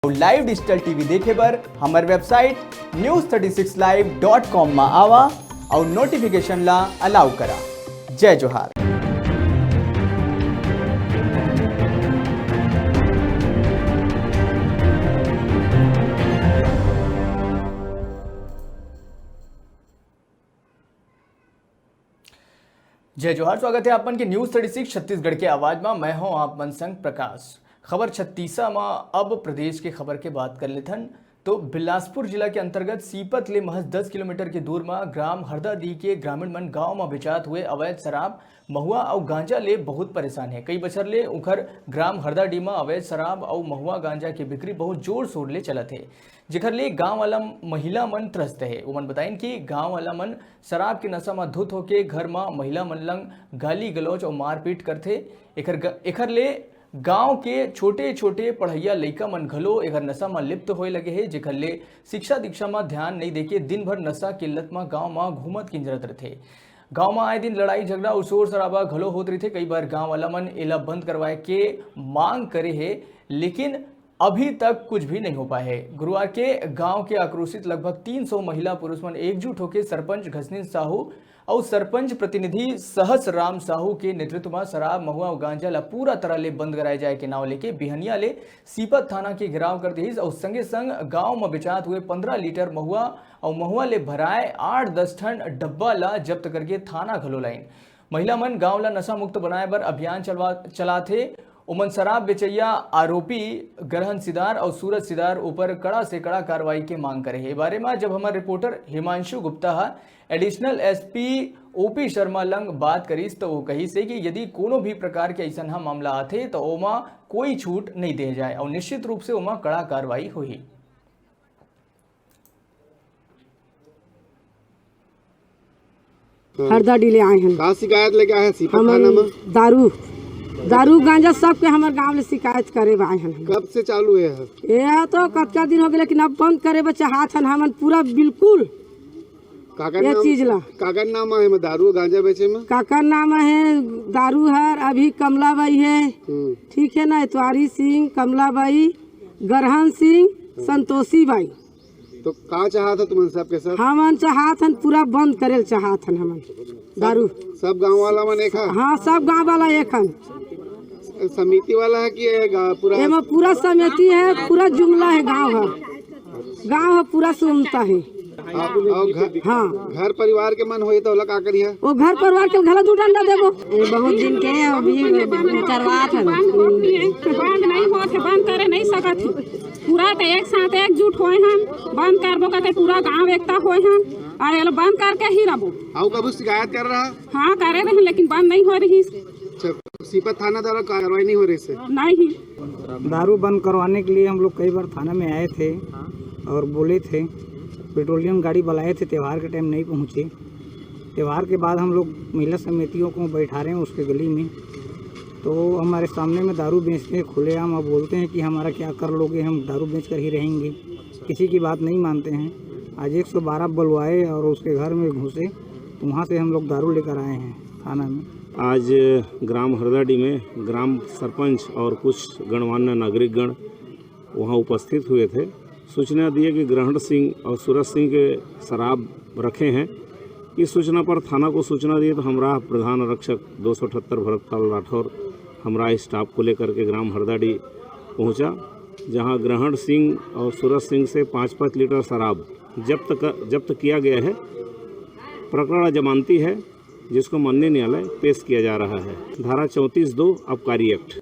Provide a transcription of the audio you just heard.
और live digital TV देखे बर हमार वेबसाइट news36live.com में आवा और नोटिफिकेशन ला अलाउ करा। जय जोहार। जय जोहार, स्वागत है आपन के न्यूज 36 छत्तीसगढ़ के आवाज में। मैं हूं आप मनसंग प्रकाश। खबर 36 में अब प्रदेश के खबर के बात कर लेथन तो बिलासपुर जिला के अंतर्गत सीपत ले महज 10 किलोमीटर के दूर में ग्राम हरदाडी के ग्रामीण मन गांव में बेचात हुए अवैध शराब, महुआ और गांजा ले बहुत परेशान है। कई बछर ले उखर ग्राम हरदाडी में अवैध शराब और महुआ गांजा की बिक्री बहुत जोर शोर ले चलत है, जेकर ले गांव वाला महिला मन त्रस्त है। उमन बताइन कि गांव वाला मन शराब के नशा में धुत होके घर में महिला मन लंग गाली गलौज और मारपीट करथे। एकर ले गांव के छोटे छोटे पढ़ैया लइका मन घलो एकर नशा में लिप्त होए लगे है, जेकर ले शिक्षा दीक्षा में ध्यान नहीं देके दिन भर नशा के लत में गांव में घूमत किंजरत रहथे। गांव में आए दिन लड़ाई झगड़ा और शोर शराबा घलो होत रही थे। कई बार गांव वाला मन एला बंद करवाए के मांग करे है, लेकिन अभी तक कुछ भी नहीं हो पाए है। गुरुवार के गांव के आक्रोशित लगभग 300 महिला पुरुष मन एकजुट होकर सरपंच घसनीन साहू और सरपंच प्रतिनिधि सहस राम साहू के नेतृत्व में शराब, महुआ और गांजा ला पूरा तरह ले बंद कराए जाए के नाव लेके बिहनिया ले सीपत थाना के घेराव कर दी और संगे संग गांव में बेचात हुए 15 लीटर महुआ और महुआ ले भराए 8-10 टन डब्बा ला जब्त करके थाना घलो लाइन। महिला मन गांव ला नशा मुक्त बनाए बर अभियान चला थे। उमन शराब बेचैया आरोपी ग्रहण सिदार और सूरज सिदार ऊपर कड़ा से कड़ा कार्रवाई की मांग करे है। बारे में जब हमारे reporter Himanshu Gupta additional SP OP Sharma lung बात करीस तो वो कही से कि यदि कोनो भी प्रकार के ऐसा मामला आते तो ओमा कोई छूट नहीं दे जाए और निश्चित रूप से ओमा कड़ा कार्रवाई हुई। हरदाडी ले आए हैं। का शिकायत लेके आए हैं सीपत थाना में? दारू गांजा सब के हमारे गांव में शिकायत करे आए हैं। कब से चालू है? ये तो कच्चा दिन हो गया, लेकिन अब बंद करे बच्चा हाथ हम पूरा बिल्कुल ये चीज ला। काका नाम है में दारू गांजा बेचे में? काका नाम है दारू हर अभी कमलाबाई है, ठीक है ना, इतवारी सिंह, कमलाबाई, गरहन सिंह, संतोषी बाई। तो का चाहत है तुम सबके साथ? हमन चाहत हन पूरा बंद करे चाहत हन हमन दारू। सब गांव वाला मन एक है? हाँ, सब गांव वाला एक हन। समिति वाला है कि पूरा? पूरा समिति है, पूरा जुमला है, गांव है पूरा सुनता है। हाँ, घर परिवार के मन होई तो का करिए? वो घर परिवार के घर दू डंडा देबो। बहुत दिन के अभी करवात है, बंद नहीं होत है, बंद करे नहीं सकत है। पूरा तो एक साथ एकजुट होए हम, बंद करबो कहते पूरा गांव एकता होए हम, और बंद करके ही रहबो। आओ कभी शिकायत कर रहा? हाँ करे रहे, लेकिन बंद नहीं हो रही। सीपत थाना द्वारा कार्रवाई नहीं हो रही से? नहीं। दारू बंद करवाने के लिए हम लोग कई बार थाना में आए थे और बोले थे, पेट्रोलियम गाड़ी बुलाए थे, त्यौहार के टाइम नहीं पहुँचे। त्यौहार के बाद हम लोग महिला समितियों को बैठा रहे हैं उसके गली में, तो हमारे सामने में दारू बेचते हैं खुलेआम और बोलते हैं कि हमारा क्या कर लोगे, हम दारू बेचकर ही रहेंगे। किसी की बात नहीं मानते हैं। आज 112 बुलवाए और उसके घर में घुसे, तो वहाँ से हम लोग दारू लेकर आए हैं थाना में। आज ग्राम हरदाडी में ग्राम सरपंच और कुछ गणमान्य नागरिकगण वहाँ उपस्थित हुए थे। सूचना दिए कि ग्रहण सिंह और सूरज सिंह के शराब रखे हैं। इस सूचना पर थाना को सूचना दिए तो हमरा प्रधान आरक्षक 278 भरतपाल राठौर हमरा स्टाफ को लेकर के ग्राम हरदाडी पहुंचा, जहां ग्रहण सिंह और सूरज सिंह से 5-5 लीटर शराब जब्त किया गया है। प्रकरण जमानती है, जिसको माननीय न्यायालय पेश किया जा रहा है। धारा 34(2) आबकारी एक्ट।